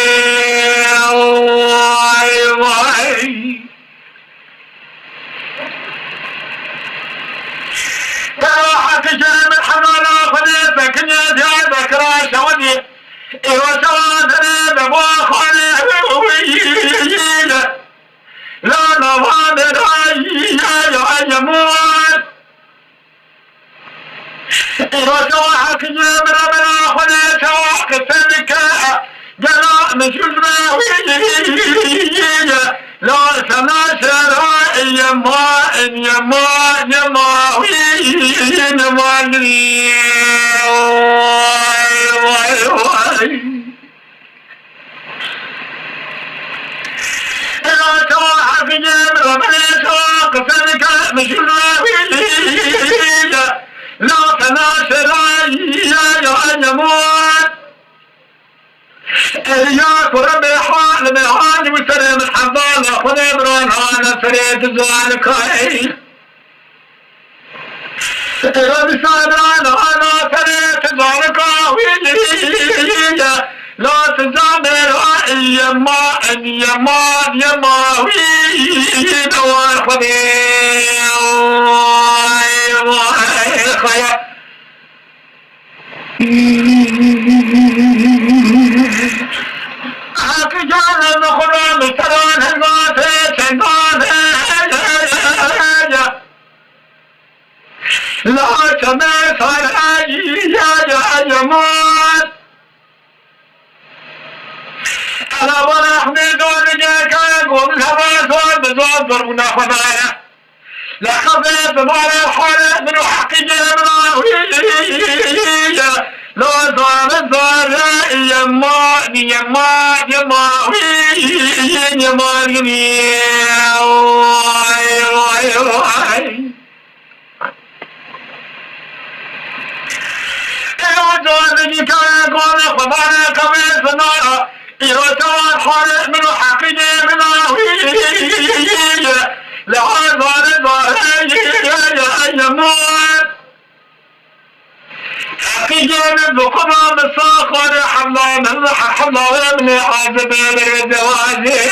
واي كراحك جرم الحمالة خليتك يا ذكرى شودي إيوة شوادني بواخني لا نوامر يا يموت إيوة شواحك جرم ربنا خليت شواحك سنكا جلاء مشجمة لا سناسر يما لا توحف جيب ربنا سواق سنك مشروع لا تناشر يا يموت إياك ربي حال من حال وسلم الحضانة خنبران أنا فريد زوالك ربي صادران أنا فريد زوالك لا تزامر يما دوار خبير خيا حق جانب خدا مستران هنگات چندان لا سمع سر يا يمان ألا ونحمد ونجاك قول الهواس بزاد ضربنا خبايا لا خفيت بمعنى الحالة من حق جانبنا لا زار يما في جانب وقضى بالصاخر حمله من عازب الجوازين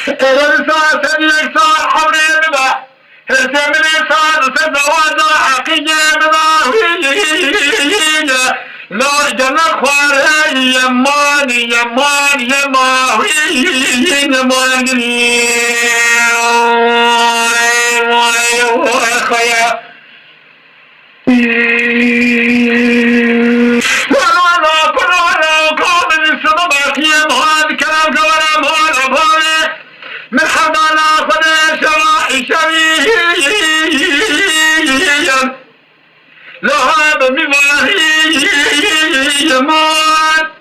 الرسالة اليسار حول النبح هزم اليسار سدوازا حقي جانب لا جنة خوار يمان خيا ولا قابل السبب يا هذا كلام كلام هذا هذا من حضانا خذ شوائي لهذا بماهي يموت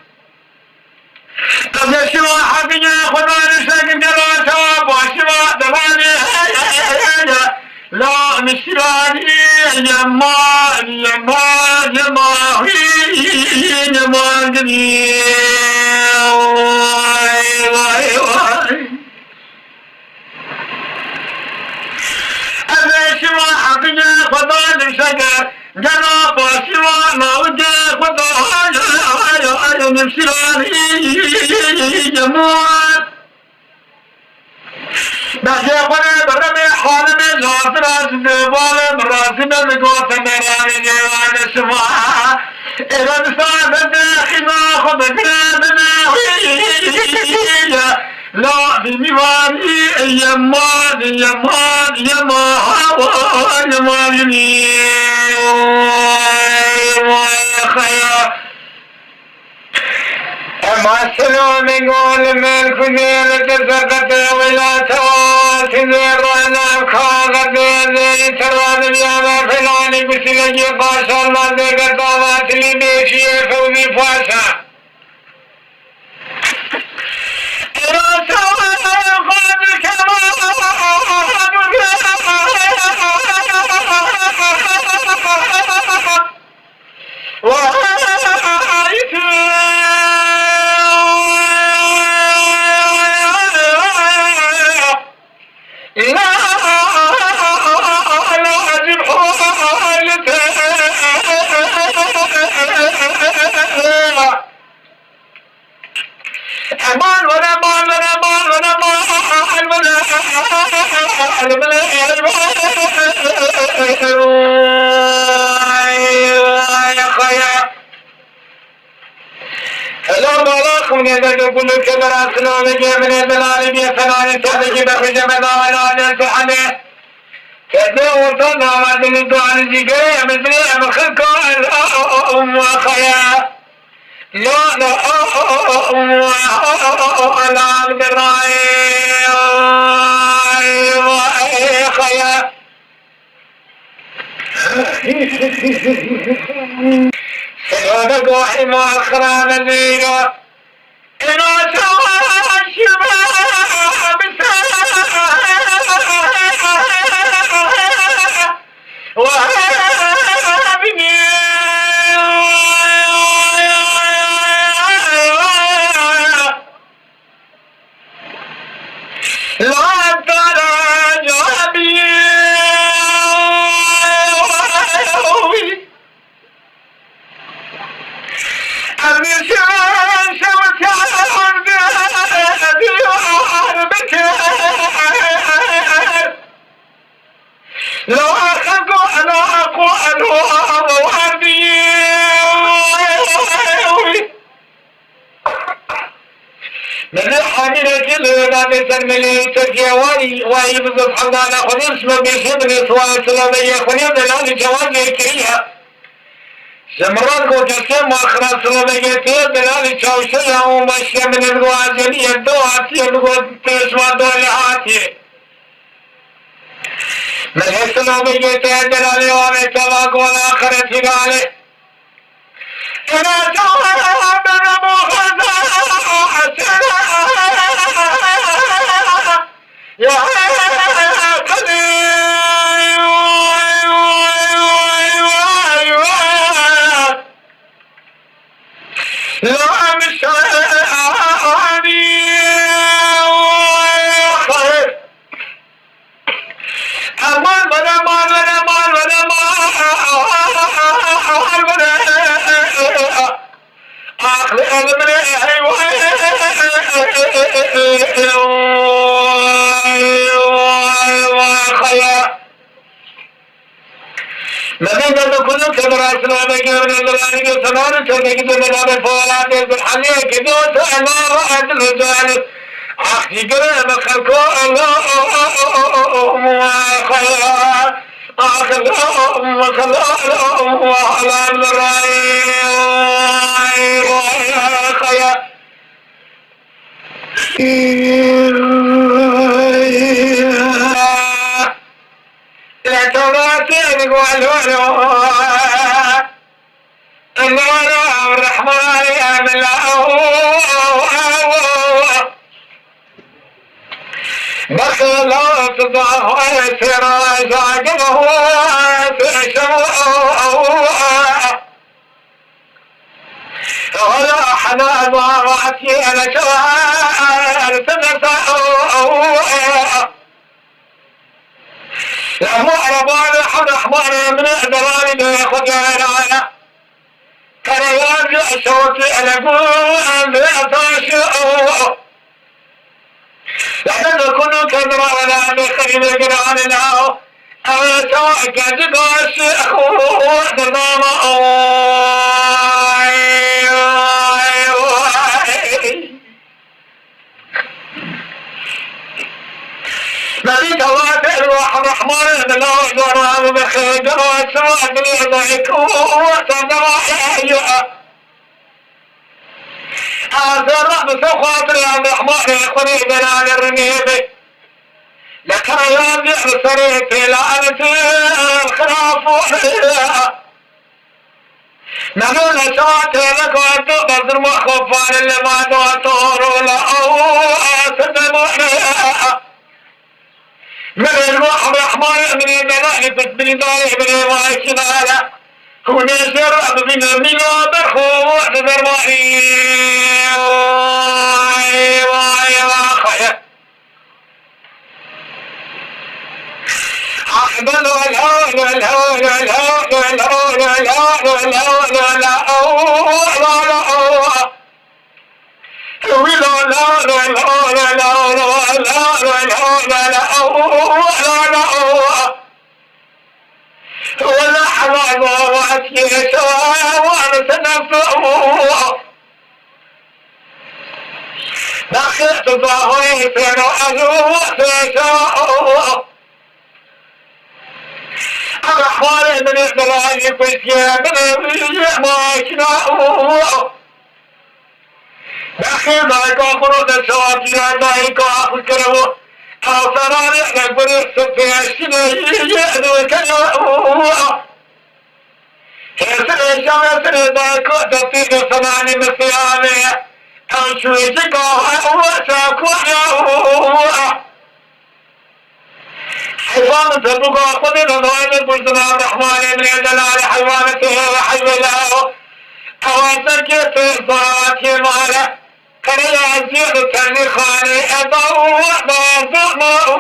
قد شوا حقيا خذ سكن كلام ثواب وشوا دباني لا مشراني يمان أنا شوا حقيا خذ سكن جناب وشوا نوجه خذ مشراني يموت بس يقول برمي حالم زاطراس دبال مراسم القوة مراني جوان السماء إذا صار داخل خذ كلامنا لا بمواني يمان خيا أما سلام قول من كنين تزقت ولا توات ذرانا كاغد ذي تران اليوم فلاني بسلجي قاشا الله ذي قطاوات لي بيشي فوزي فاشا راسا قد كما من يدد كل كبر أصله لجي من الدلال بيسنان تحدي بخجم دعونا للتحني كده وطننا وعدل الدعان الزيقية مثلية مخلقه الأم وخيا لا لا لا البراي خيا سيادة قوحي ما أخران الليلة إنا سوى الشباب وهابني لا ترى جوابي لو أخذوا أنا أقوى وأرضي من الحاملة كلها مثل مليون تركيا واي بضب حمدان أخذين اسمه بيشبني سواء سلامية أخذين دلالي جوازي كريها زمرات کو جسے مخرا سلامية تيه دلالي شاوشيها ومشي من الواجنية دواتي الگو تشوى دولهاتي من السلامية تيه دلالي وامي تلاق والآخرة تلالي إنا جواب مخزا يا لا مش عادي أمان ولا مان ولا مان ولا مان آخر من خيا مدينة كل كبر أسلام كبر الدلالي بسمان شرك جمال الفولاد بالحلية كدوس الله وعد الرجال أخي قريب خلقه الله خيا آخر خلقه وعلى الرأي خيا لا تباتي قولوا الله الرحمن يا بخلا تضع سراج عقبه في شوء ولا حنان وعتي أنا شوار سنساء له أربان حرحمان من أدران بيخجان على كريان يأسوتي ألقون بأساشئ لحن كل كبر ولا بخير قرآن الله أوسع كذباش أخوه نظام نبي تواتر الرحمن من الله جرام بخير وسوى بليضك وتدرى أزرع بسخاطري عن الرحمن يخوني بلال الرنيبي لك يا بحصريك لعنتي الخراف نقول شاعتي لك وانتو بزر مخفان اللي ما دواتور ولا أسد مؤمنة من الروح الرحمن من الملائكة تتبني داري من الوايشنا هو نجر من الملا برخوة برمائي أحبل والهول والهول والهول والهول والهول والهول ولا حلال وعسكر سواء وانا سنفعه تظاهري سنوأه سيشاء الرحمن من الضلال يكسيا من ماشناء داخل مالك وقرود الشواكي دايك وأخذكره أو صراري لكبر السفياشنا يأذو كنوء يسري شمسري دايك وتطيق صنعني مسيامي أو شويتك وساكونا حيوان تبقى خذنا نوائل بلدنا الرحمن من الجلال حيوانته وحيوانه أواتر كيف صلاتي ماله كريا عزيز التنخاني أضوء ضوء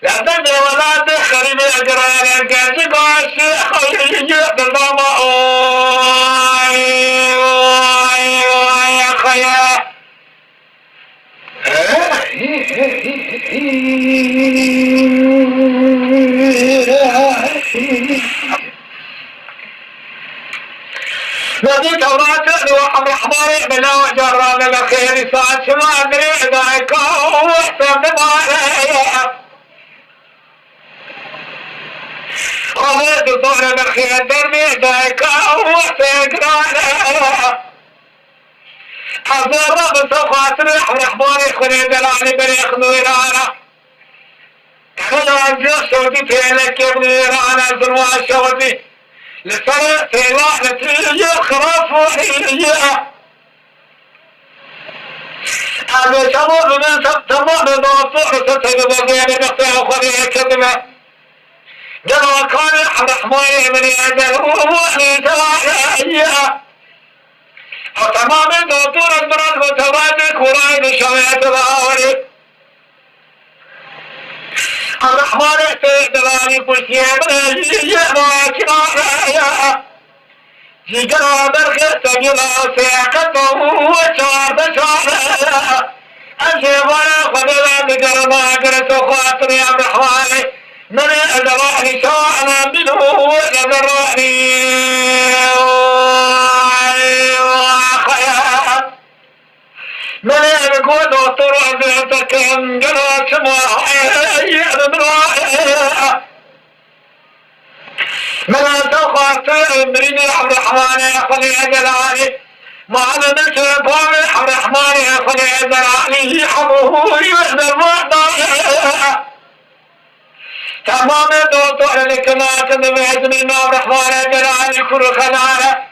لا تدري ولا تخري بأجران كاتب الشيخ بالضماء يا خيا نبيك الله تأذي الرحمن بلا وجران الخير ساعة ما أدري ذاك وحسن مالي وغير ظهر الخير دربي ذاك وحسن مالي حضر رب سوخات الرحمن خلي دلاني بريخ نورانا خلال جيش سودي تيلك يبني رانا زنوا شودي لسنة سيلاح نتيجة خلاص وحيجة هذا شمول من تمام الضوء ستجد الضياني بختها وخليها كذبة جلوة كان الرحمن من يدل ووحي تلاحيها وتمام الدكتور البرد وتبادل كراين شوية الأولي الرحمن استدلاني كل من يجمع جيجرا برخي سجلا سيقظه وشعر بشعر الجبال خذلا بجرما قرس خاطري الرحمن من أدراني شعنا منه أدراني من يقول دكتور أبيتك أن جرى سماء من سوف أمرني الرحمن يخلي جلالي ما أنا نسي بامي الرحمن يخلي جلالي يحبه يحب الرحمن تمام دكتور لكنا كذب الرحمن جلالي كل خلالة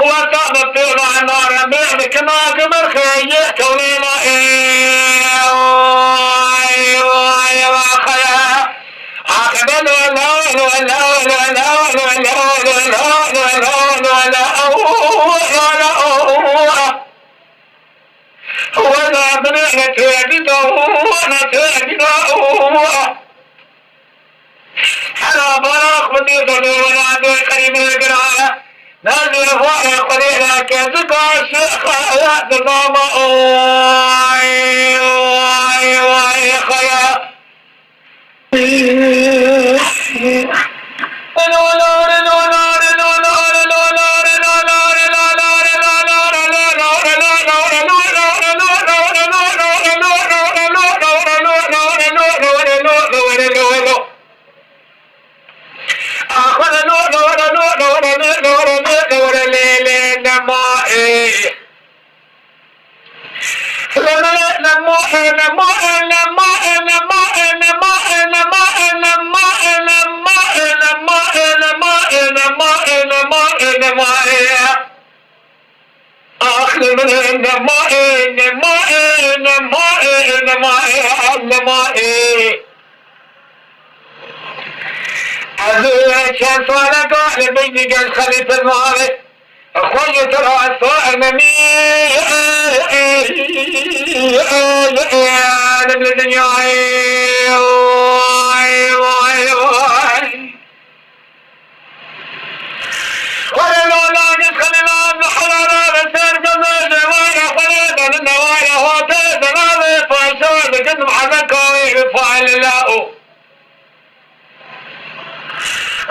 هو صعب الطير النار بيعك ما قبل خيّة كونينا يا خيا عقبل هو لا بنينا تهدده وانا تهدده حنا بلاخ بديته وانا عندي قريب القراءة نازل فوق قليلا كذب الشيخ يا ضماء يا خيا كان صالة قال بيجي قال خليفة المعارف أخوي ترى الصائم من الدنيا ولا لا ندخل الآن حرارة بسير قبل جوايا خليفة للنوايا هو تيزن هذا فاشل لكن محمد كوي بفعل الله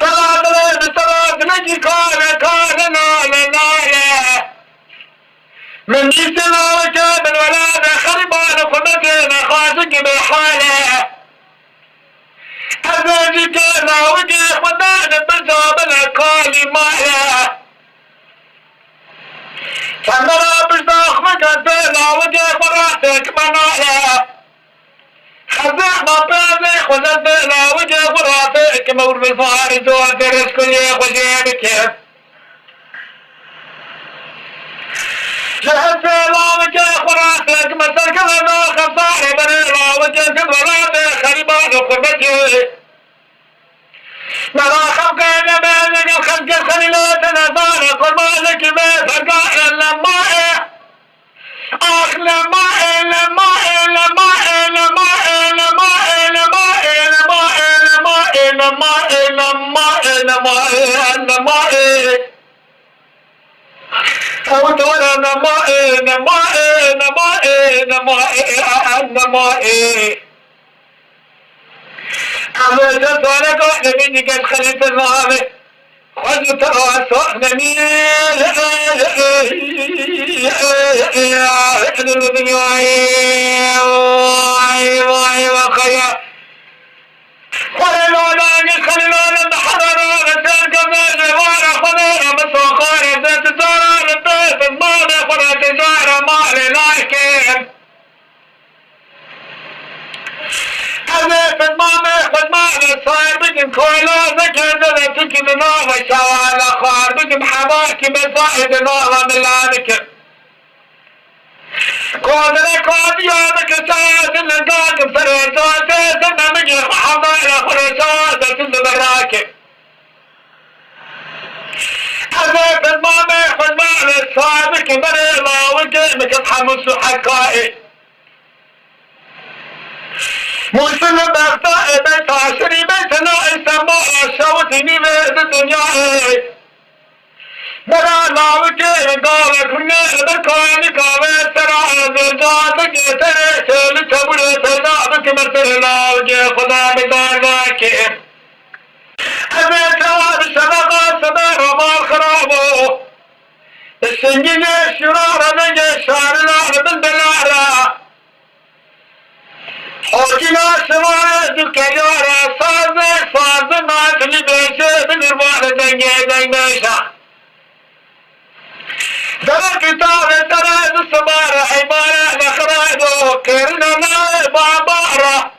طلعت بسرعة نجي كان نالا من جيسنا وكابل الولاد خربان قدتين خاصك بحاله أزاجك راوجي خدان بزاب الأكالي ماله سنرى بزاخ مكان راوجي خراتك مناله خزاق ما بازي خزان راوجي خراتك مور بالفاري زوان درس كلي خجيبك شهد راوجي خراتك مسلك لنا خصاري بني راوجي خراتك خريبان قربتي نرى خلق نبالك الخلق خليلات نظارة قربانك ما فرقاء للماء آخ للماء للماء للماء للماء للماء للماء للماء للماء للماء للماء للماء أود ولا نماء نماء نماء نماء نماء أنا جد وأنا قاعد مني قد خليت الماء خذ ترى صحنني خلينا نحرر رجال كمان وانا خلينا مسوقان ذات زارة لبيت المال خلينا تجارة مالي لايكين أنا في المال والمال صاير بكم كويلا ذكر ذلك من نوم شوال أخوار بكم حماكي بصائد نوم من لانك كودنا كوديانك ساعات لقاكم فريسات سنة مجي حمايا فريسات سنة براكب أنا في المال والمال صاير بكم بريلا وجيمك حمس حكائي مسلم بغطاء بيت عشري بيت نائي سماء شوتني بيت الدنيا برا لاوكي قال كنا بكاني قاوة سراء زرجاتك تريسي لتبري تزابك مرتر لاوكي خدا بدار ذاكي أبي تواب الشبقة سبير ومال خرابو السنجين الشرار نجي شارنا بالبلارة حوكنا سوارة دكيارة صازة ناتني بيشي بالرباط دنجي دنجيشا درى كتاب ترى السمارة عبارة نخرادو كيرنا نائب عبارة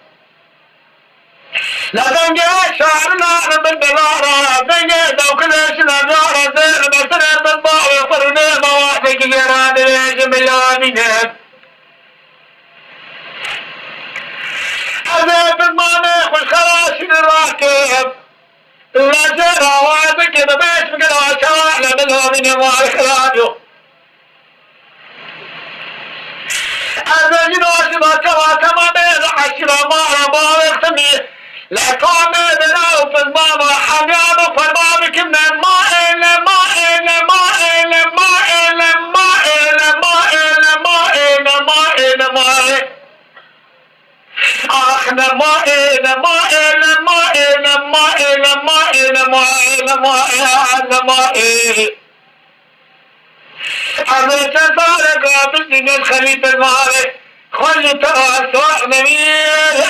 لا دنجي شعرنا بالبلارة دنجي دوكلش نجارة زين مسرة بالباوي فرني موافق يراني ليش مليانين أنا بالمانع والخلاص الراكب لا زرع وعدك ببيت بقدر شوائل منهم من يمار خلاده أنا جنوش ما كما تمامين عشرة ما يختمي لا قامي بناو في الماما حميان وفرمامك من الماء لماء لماء لماء لماء لماء لماء لماء لماء آخ نمائي نمائي نمائي نمائي نمائي نمائي نمائي نمائي أنا تزارك قابل من الخليط المالك خلي ترى سواء نمير